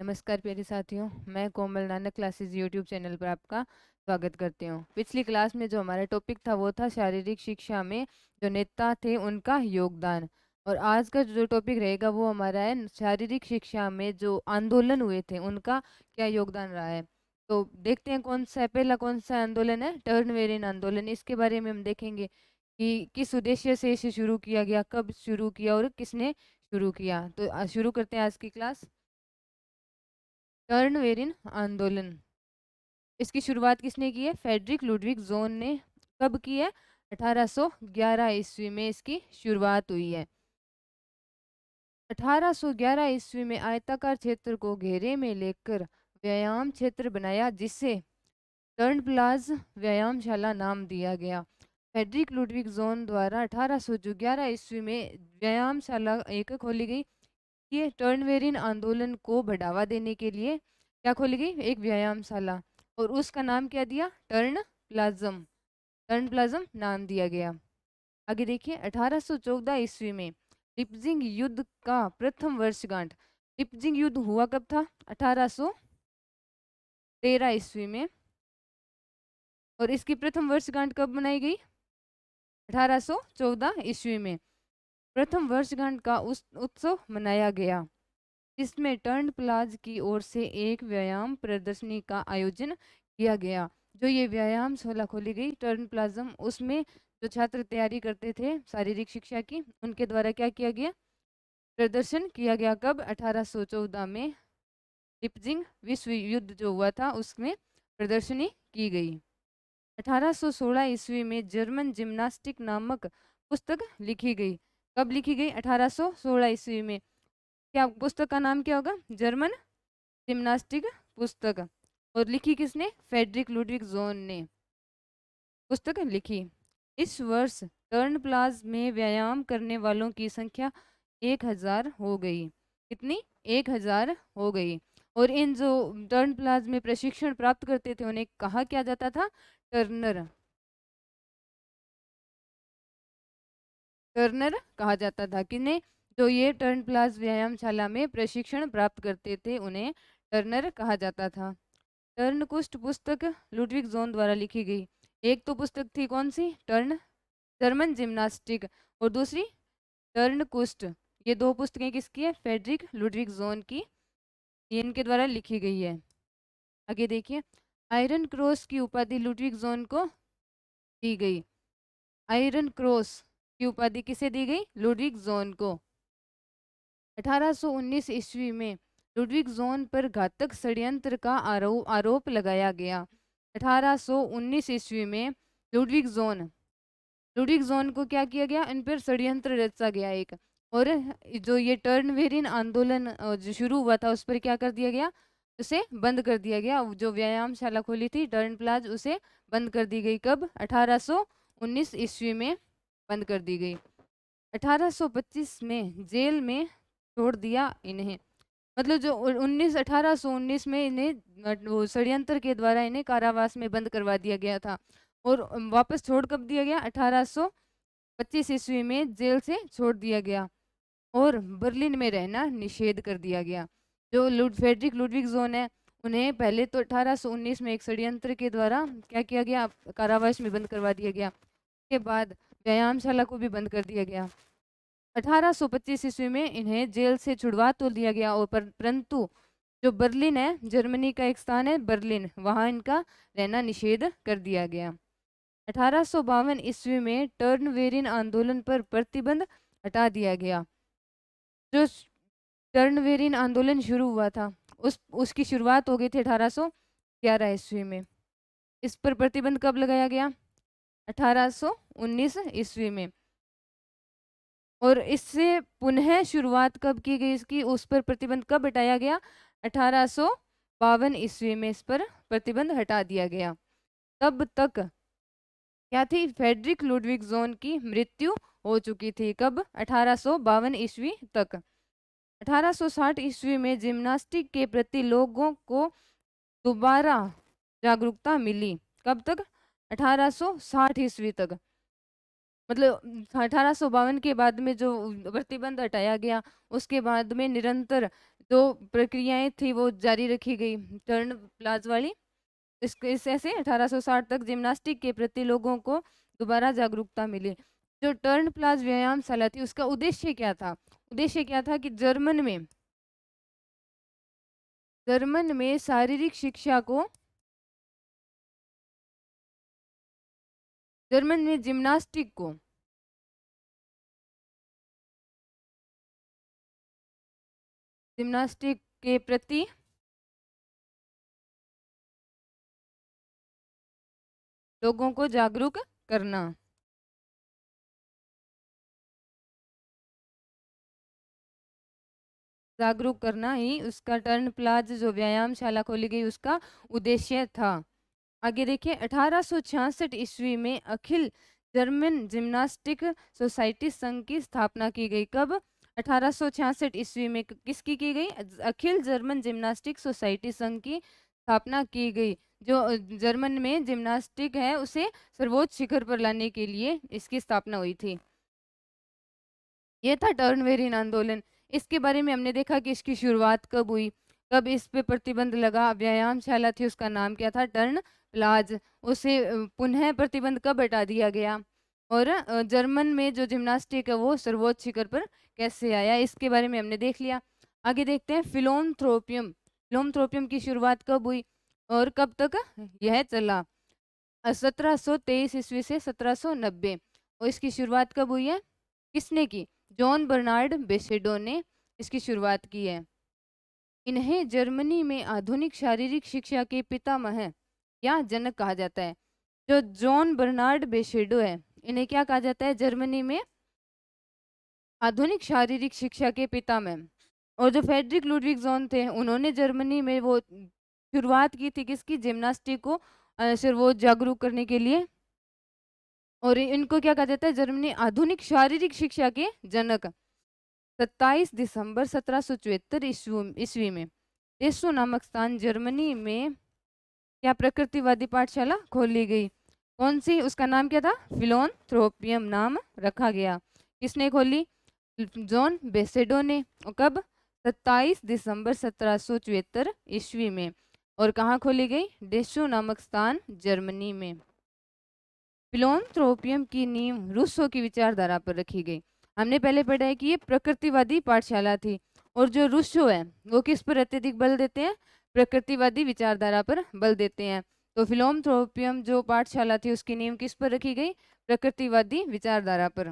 नमस्कार प्यारे साथियों, मैं कोमल नानक क्लासेस यूट्यूब चैनल पर आपका स्वागत करती हूँ। पिछली क्लास में जो हमारा टॉपिक था वो था शारीरिक शिक्षा में जो नेता थे उनका योगदान। और आज का जो टॉपिक रहेगा वो हमारा है शारीरिक शिक्षा में जो आंदोलन हुए थे उनका क्या योगदान रहा है। तो देखते हैं कौन सा पहला कौन सा आंदोलन है, टर्नवेरियन आंदोलन। इसके बारे में हम देखेंगे कि किस उद्देश्य से इसे शुरू किया गया, कब शुरू किया और किसने शुरू किया। तो शुरू करते हैं आज की क्लास। टर्नवेरियन आंदोलन, इसकी शुरुआत किसने की है? फ्रेडरिक लुडविग जोन ने। कब की है? 1811 ईस्वी में इसकी शुरुआत हुई है। 1811 ईस्वी में आयताकार क्षेत्र को घेरे में लेकर व्यायाम क्षेत्र बनाया, जिसे टर्नप्लाज व्यायामशाला नाम दिया गया। फ्रेडरिक लुडविग जोन द्वारा 1811 ईस्वी में व्यायामशाला एक खोली गई। ये टर्नवेरियन आंदोलन को बढ़ावा देने के लिए क्या खोली गई? एक व्यायामशाला। और उसका नाम क्या दिया? Turn plasm. टर्न प्लाज्म नाम दिया गया। आगे देखिए, 1814 ईस्वी में लिप्जिंग युद्ध का प्रथम वर्षगांठ। लिप्जिंग युद्ध हुआ कब था? 1813 ईस्वी में। और इसकी प्रथम वर्षगांठ कब मनाई गई? 1814 ईस्वी में प्रथम वर्षगांठ का उस उत्सव मनाया गया, जिसमें टर्न प्लाज की ओर से एक व्यायाम प्रदर्शनी का आयोजन किया गया। जो ये व्यायामशाला खोली गई टर्न प्लाज्म, उसमें जो छात्र तैयारी करते थे शारीरिक शिक्षा की, उनके द्वारा क्या किया गया? प्रदर्शन किया गया। कब? 1814 में लिप्जिंग विश्व युद्ध जो हुआ था उसमें प्रदर्शनी की गई। 1816 ईस्वी में जर्मन जिम्नास्टिक नामक पुस्तक लिखी गई। कब लिखी गई? 1816 ईस्वी में। क्या पुस्तक का नाम क्या होगा? जर्मन जिम्नास्टिक पुस्तक। और लिखी किसने? फ्रेडरिक लुडविग जोन ने पुस्तक लिखी। इस वर्ष टर्न प्लाज में व्यायाम करने वालों की संख्या 1000 हो गई। कितनी? 1000 हो गई। और इन जो टर्न प्लाज में प्रशिक्षण प्राप्त करते थे उन्हें कहा क्या जाता था? टर्नर। टर्नर कहा जाता था। किन्हें? जो ये टर्न प्लाज व्यायामशाला में प्रशिक्षण प्राप्त करते थे उन्हें टर्नर कहा जाता था। टर्न कुस्ट पुस्तक लुडविग जोन द्वारा लिखी गई। एक तो पुस्तक थी कौन सी? टर्न जर्मन जिम्नास्टिक, और दूसरी टर्न कुस्ट। ये दो पुस्तकें किसकी है? फ्रेडरिक लुडविग जोन की। ये इनके द्वारा लिखी गई है। आगे देखिए, आयरन क्रॉस की उपाधि लुडविग जोन को दी गई। आयरन क्रॉस की उपाधि किसे दी गई? लुडविग जोन को। 1819 ईस्वी में लुडविग जोन पर घातक षड्यंत्र का आरोप लगाया गया। 1819 ईस्वी में लुडविग जोन को क्या किया गया? इन पर षड्यंत्र रचा गया एक। और जो ये टर्नवेरियन आंदोलन जो शुरू हुआ था उस पर क्या कर दिया गया? उसे बंद कर दिया गया। जो व्यायामशाला खोली थी टर्न प्लाज, उसे बंद कर दी गई। कब? 1819 ईस्वी में बंद कर दी गई। 1825 में जेल में छोड़ दिया इन्हें। मतलब जो 1819 में इन्हें वो षड्यंत्र के द्वारा इन्हें कारावास में बंद करवा दिया गया था। और वापस छोड़ कब दिया गया? 1825 ईस्वी में जेल से छोड़ दिया गया और बर्लिन में रहना निषेध कर दिया गया। जो फ्रेडरिक लुडविग जोन है उन्हें पहले तो 1819 में एक षड्यंत्र के द्वारा क्या किया गया? कारावास में बंद करवा दिया गया। के बाद व्यायामशाला को भी बंद कर दिया गया। 1825 ईस्वी में इन्हें जेल से छुड़वा तो दिया गया, और परंतु जो बर्लिन है, जर्मनी का एक स्थान है बर्लिन, वहां इनका रहना निषेध कर दिया गया। 1852 ईस्वी में टर्नवेरियन आंदोलन पर प्रतिबंध हटा दिया गया। जो टर्नवेरियन आंदोलन शुरू हुआ था उसकी शुरुआत हो गई थी 1811 ईस्वी में। इस पर प्रतिबंध कब लगाया गया? 1819 ईस्वी में। और इससे पुनः शुरुआत कब की गई इसकी? उस पर प्रतिबंध कब हटाया गया? 1852 ईस्वी में इस पर प्रतिबंध हटा दिया गया। तब तक क्या थी? फ्रेडरिक लुडविग जोन की मृत्यु हो चुकी थी। कब? 1852 ईस्वी तक। 1860 ईस्वी में जिम्नास्टिक के प्रति लोगों को दोबारा जागरूकता मिली। कब तक? 1860 ईस्वी तक। मतलब 1852 के बाद में जो प्रतिबंध हटाया गया उसके बाद में निरंतर जो प्रक्रियाएं थी वो जारी रखी गई टर्न प्लाज वाली। इससे से 1860 तक जिम्नास्टिक के प्रति लोगों को दोबारा जागरूकता मिली। जो टर्न प्लाज व्यायामशाला थी उसका उद्देश्य क्या था? उद्देश्य क्या था कि जर्मन में शारीरिक शिक्षा को, जर्मन में जिम्नास्टिक को जिम्नास्टिक के प्रति लोगों को जागरूक करना। जागरूक करना ही उसका टर्न प्लाज जो व्यायामशाला खोली गई उसका उद्देश्य था। आगे देखिए 1866 ईस्वी में अखिल जर्मन जिम्नास्टिक सोसाइटी संघ की स्थापना की गई। कब? 1866 ईस्वी में किसकी की गई? अखिल जर्मन जिम्नास्टिक सोसाइटी संघ की स्थापना की गई। जो जर्मन में जिम्नास्टिक है उसे सर्वोच्च शिखर पर लाने के लिए इसकी स्थापना हुई थी। ये था टर्नवेरिन आंदोलन। इसके बारे में हमने देखा कि इसकी शुरुआत कब हुई, कब इस पे प्रतिबंध लगा। व्यायामशाला थी उसका नाम क्या था? टर्न प्लाज। उसे पुनः प्रतिबंध कब हटा दिया गया? और जर्मन में जो जिम्नास्टिक है वो सर्वोच्च शिखर पर कैसे आया, इसके बारे में हमने देख लिया। आगे देखते हैं फिलोन्थ्रोपियम। फिलोन्थ्रोपियम की शुरुआत कब हुई और कब तक यह चला? 1723 ईस्वी से 1790। और इसकी शुरुआत कब हुई है? किसने की? जॉन बर्नार्ड बेसेडो ने इसकी शुरुआत की है। इन्हें जर्मनी में आधुनिक शारीरिक शिक्षा के पितामह या जनक कहा जाता है। जो जॉन बर्नार्ड बेसेडो है इन्हें क्या कहा जाता है जर्मनी में? आधुनिक शारीरिक शिक्षा के पितामह। और जो फेडरिक लुडविग जोन थे उन्होंने जर्मनी में वो शुरुआत की थी किसकी? जिम्नास्टिक को सर्वोच्च जागरूक करने के लिए। और इनको क्या कहा जाता है? जर्मनी आधुनिक शारीरिक शिक्षा के जनक। 27 दिसंबर 1774 ईस्वी में टेसो नामक स्थान जर्मनी में क्या प्रकृतिवादी पाठशाला खोली गई? कौन सी? उसका नाम क्या था? फिलोन्थ्रोपियम नाम रखा गया। किसने खोली? जॉन बेसेडो ने। और कब? 27 दिसंबर 1774 ईस्वी में। और कहाँ खोली गई? डेसो नामक स्थान जर्मनी में। फिलोन्थ्रोपियम की नींव रूसो की विचारधारा पर रखी गई। हमने पहले पढ़ा है कि ये प्रकृतिवादी पाठशाला थी। और जो रूसो है वो किस पर अत्यधिक बल देते हैं? प्रकृतिवादी विचारधारा पर बल देते हैं। तो फिलोन्थ्रोपियम जो पाठशाला थी उसकी नींव किस पर रखी गई? प्रकृतिवादी विचारधारा पर।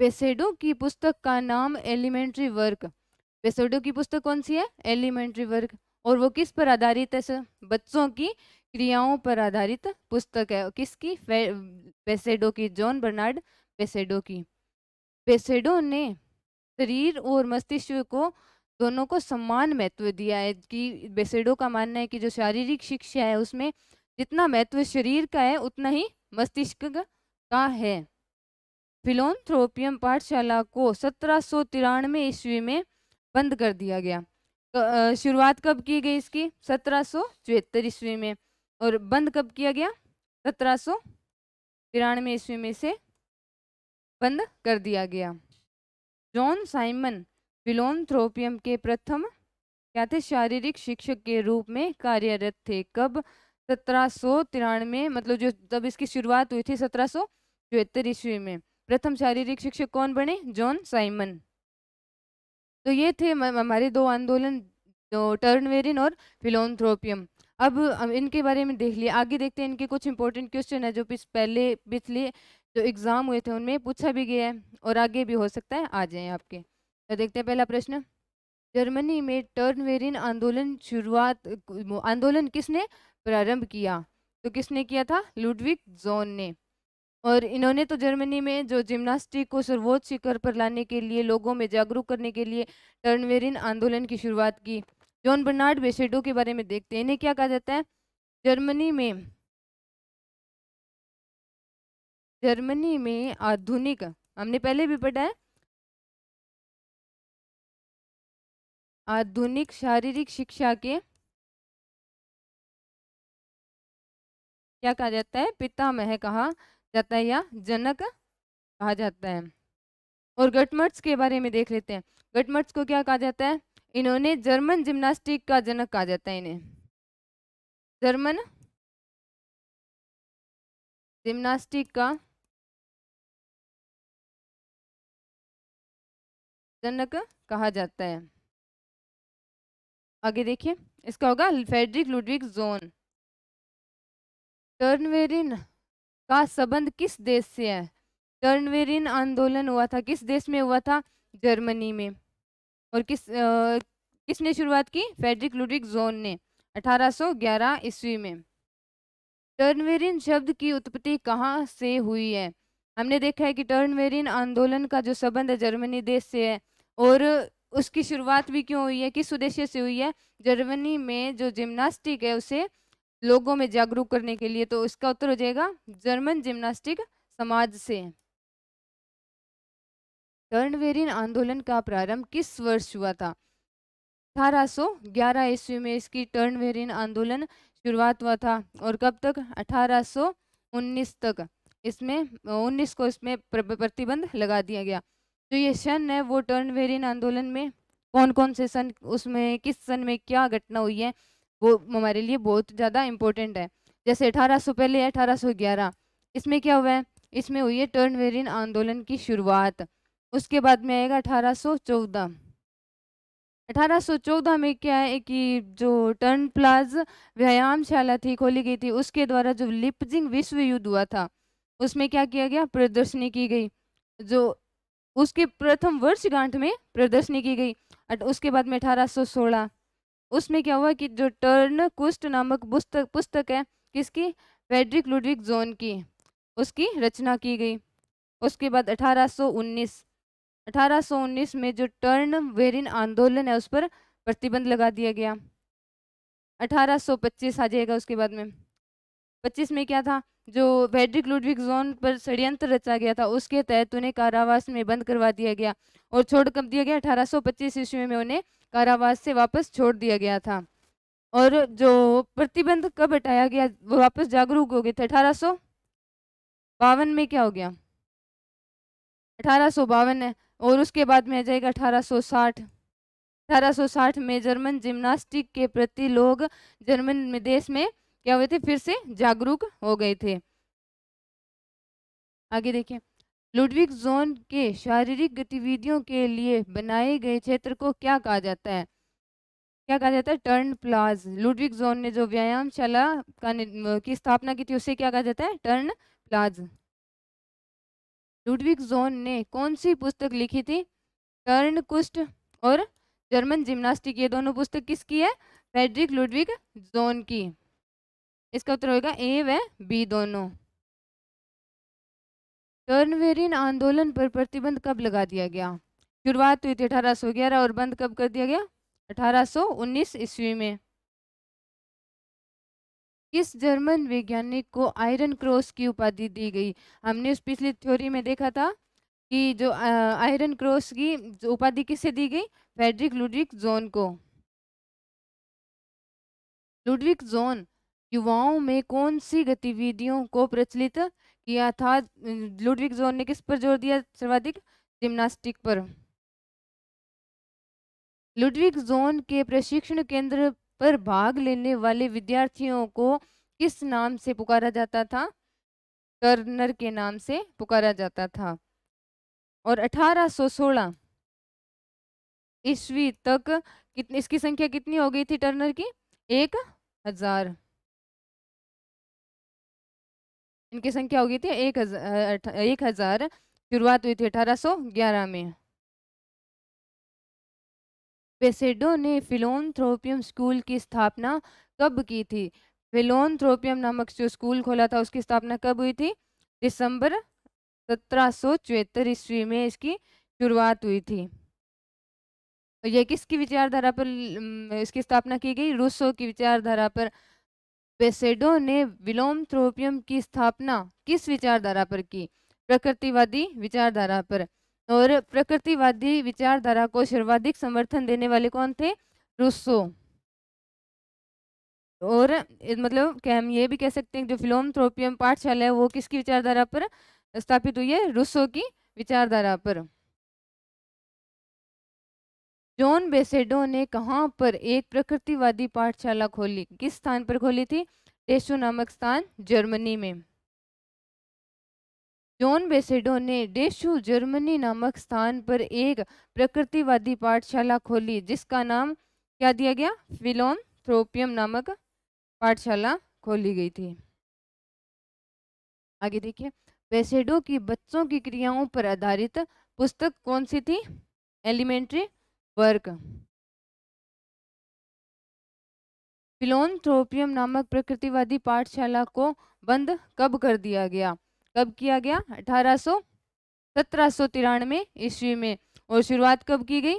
बेसेडो की पुस्तक का नाम एलिमेंट्री वर्क। बेसेडो की पुस्तक कौन सी है? Elementary work. और वो किस पर आधारित है सर? बच्चों की क्रियाओं पर आधारित पुस्तक है। किसकी? बेसेडो की, जॉन बर्नार्ड बेसेडो की। बेसेडो ने शरीर और मस्तिष्क को दोनों को समान महत्व दिया है। कि बेसेडो का मानना है कि जो शारीरिक शिक्षा है उसमें जितना महत्व शरीर का है उतना ही मस्तिष्क का है। फिलोन्थ्रोपियम पाठशाला को 1793 ईस्वी में बंद कर दिया गया। शुरुआत कब की गई इसकी? 1774 ईस्वी में। और बंद कब किया गया? 1793 ईस्वी में से बंद कर दिया गया। जॉन साइमन फिलोन्थ्रोपियम के प्रथम क्या थे? शारीरिक शिक्षक के रूप में कार्यरत थे। कब? 1793, मतलब जो तब इसकी शुरुआत हुई थी 1774 ईस्वी में। प्रथम शारीरिक शिक्षक कौन बने? John Simon. तो ये थे हमारे दो आंदोलन, जो टर्नवेरिन और फिलोन्थ्रोपियम। अब इनके बारे में देख लिया। आगे देखते हैं इनके कुछ इंपॉर्टेंट क्वेश्चन है जो पहले पिछले जो एग्जाम हुए थे उनमें पूछा भी गया है और आगे भी हो सकता है आ जाए आपके। तो देखते हैं पहला प्रश्न। जर्मनी में टर्नवेरिन आंदोलन किसने प्रारंभ किया? तो किसने किया था? लुडविग जोन ने। और इन्होंने तो जर्मनी में जो जिम्नास्टिक को सर्वोच्च शिखर पर लाने के लिए, लोगों में जागरूक करने के लिए टर्नवेरिन आंदोलन की शुरुआत की। जॉन बर्नार्ड बेसेडो के बारे में देखते हैं। इन्हें क्या कहा जाता है? जर्मनी में आधुनिक, हमने पहले भी पढ़ा है, आधुनिक शारीरिक शिक्षा के क्या कहा जाता है? पितामह कहा जाता है या जनक कहा जाता है। और गटमर्ट्स के बारे में देख लेते हैं। गटमर्ट्स को क्या कहा जाता है? इन्होंने जर्मन जिम्नास्टिक का जनक कहा जाता है इन्हें। जर्मन जिम्नास्टिक का जनक कहा जाता है। आगे देखिए, इसका होगा फ्रेडरिक लुडविग जोन। टर्नवेरिन का संबंध किस देश से है? टर्नवेरिन आंदोलन हुआ था किस देश में हुआ था? जर्मनी में। और किसने शुरुआत की? फ्रेडरिक लुडविग जोन ने 1811 ईस्वी में। टर्नवेरिन शब्द की उत्पत्ति कहाँ से हुई है? हमने देखा है कि टर्नवेरिन आंदोलन का जो संबंध है जर्मनी देश से है। और उसकी शुरुआत भी क्यों हुई है, किस उद्देश्य से हुई है? जर्मनी में जो जिम्नास्टिक है उसे लोगों में जागरूक करने के लिए। तो इसका उत्तर हो जाएगा जर्मन जिम्नास्टिक समाज से। टर्नवेरिन आंदोलन का प्रारंभ किस वर्ष हुआ था? 1811 ईस्वी में इसकी टर्नवेरिन आंदोलन शुरुआत हुआ था। और कब तक? 1819 तक। इसमें 19 को इसमें प्रतिबंध लगा दिया गया। जो ये सन है वो टर्नवेरिन आंदोलन में कौन कौन से सन, उसमें किस सन में क्या घटना हुई है, वो हमारे लिए बहुत ज़्यादा इम्पोर्टेंट है। जैसे 1800 पहले है 1811, इसमें क्या हुआ है? इसमें हुई है टर्नवेरिन आंदोलन की शुरुआत। उसके बाद में आएगा 1814। 1814 में क्या है कि जो टर्न प्लाज व्यायामशाला थी खोली गई थी, उसके द्वारा जो लिपजिंग विश्व युद्ध हुआ था उसमें क्या किया गया? प्रदर्शनी की गई। जो उसके प्रथम वर्षगांठ में प्रदर्शनी की गई। उसके बाद में 1816 उसमें क्या हुआ कि जो टर्न कुस्ट नामक पुस्तक है किसकी? फ्रेडरिक लुडविग जोन की, उसकी रचना की गई। उसके बाद 1819 में जो टर्न वेरिन आंदोलन है उस पर प्रतिबंध लगा दिया गया। 1825 आ जाएगा। उसके बाद में 25 में क्या था? जो फ्रेडरिक लुडविग जोन पर षड्यंत्र रचा गया था उसके तहत उन्हें कारावास में बंद करवा दिया गया और छोड़ कब दिया गया? 1825 ईस्वी में उन्हें कारावास से वापस छोड़ दिया गया था। और जो प्रतिबंध कब हटाया गया, वो वापस जागरूक हो गए थे 1852 में। क्या हो गया? 1852 है। और उसके बाद में आ जाएगा 1860। 1860 में जर्मन जिम्नास्टिक के प्रति लोग जर्मन में देश में क्या हुए थे? फिर से जागरूक हो गए थे। आगे देखिए, लुडविग जोन के शारीरिक गतिविधियों के लिए बनाए गए क्षेत्र को क्या कहा जाता है? क्या कहा जाता है? टर्न प्लाज। लुडविग जोन ने जो व्यायामशाला की स्थापना की थी उसे क्या कहा जाता है? टर्न प्लाज। लुडविग जोन ने कौन सी पुस्तक लिखी थी? टर्न कुस्ट और जर्मन जिम्नास्टिक, ये दोनों पुस्तक किसकी है? फ्रेडरिक लुडविग जोन की। इसका उत्तर होगा ए व बी दोनों। टर्नवेरिन आंदोलन पर प्रतिबंध कब लगा दिया गया? शुरुआत हुई थी 1811 और बंद कब कर दिया गया? 1819 ईस्वी में। किस जर्मन वैज्ञानिक को आयरन क्रॉस की उपाधि दी गई? हमने उस पिछली थ्योरी में देखा था कि जो आयरन क्रॉस की जो उपाधि किसे दी गई? फ्रेडरिक लुडविग जोन को। लुडविग जोन युवाओं में कौन सी गतिविधियों को प्रचलित किया था? लुडविग जोन ने किस पर जोर दिया सर्वाधिक? जिम्नास्टिक पर। लुडविग जोन के प्रशिक्षण केंद्र पर भाग लेने वाले विद्यार्थियों को किस नाम से पुकारा जाता था? टर्नर के नाम से पुकारा जाता था। और 1816 ईस्वी तक कितनी इसकी संख्या कितनी हो गई थी टर्नर की? 1000। इनकी संख्या हो गई थी 1000। शुरुआत हुई थी 1811 में। बेसेडो ने फिलोन्थ्रोपियम स्कूल की स्थापना कब की थी? फिलोन्थ्रोपियम नामक जो स्कूल खोला था उसकी स्थापना कब हुई थी? दिसंबर 1774 ईस्वी में इसकी शुरुआत हुई थी। और यह किसकी विचारधारा पर इसकी स्थापना की गई? रूसो की विचारधारा पर। बेसेडो ने फिलोन्थ्रोपियम की स्थापना किस विचारधारा पर की? प्रकृतिवादी विचारधारा पर। और प्रकृतिवादी विचारधारा को सर्वाधिक समर्थन देने वाले कौन थे? रूसो। और मतलब क्या हम ये भी कह सकते हैं कि जो फिलोन्थ्रोपियम पाठशाला है वो किसकी विचारधारा पर स्थापित हुई है? रूसो की विचारधारा पर। जॉन बेसेडो ने कहाँ पर एक प्रकृतिवादी पाठशाला खोली? किस स्थान पर खोली थी? डेशो नामक स्थान, जर्मनी में। जॉन बेसेडो ने डेशु जर्मनी नामक स्थान पर एक प्रकृतिवादी पाठशाला खोली जिसका नाम क्या दिया गया? फिलोन्थ्रोपियम नामक पाठशाला खोली गई थी। आगे देखिए, बेसेडो की बच्चों की क्रियाओं पर आधारित पुस्तक कौन सी थी? Elementary work. फिलोन्थ्रोपियम नामक प्रकृतिवादी पाठशाला को बंद कब कर दिया गया? कब किया गया? 1793 ईस्वी में। और शुरुआत कब की गई?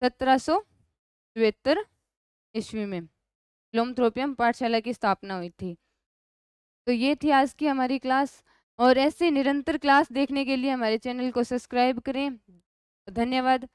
1774 ईस्वी में फिलोन्थ्रोपियम पाठशाला की स्थापना हुई थी। तो ये थी आज की हमारी क्लास, और ऐसे निरंतर क्लास देखने के लिए हमारे चैनल को सब्सक्राइब करें। धन्यवाद।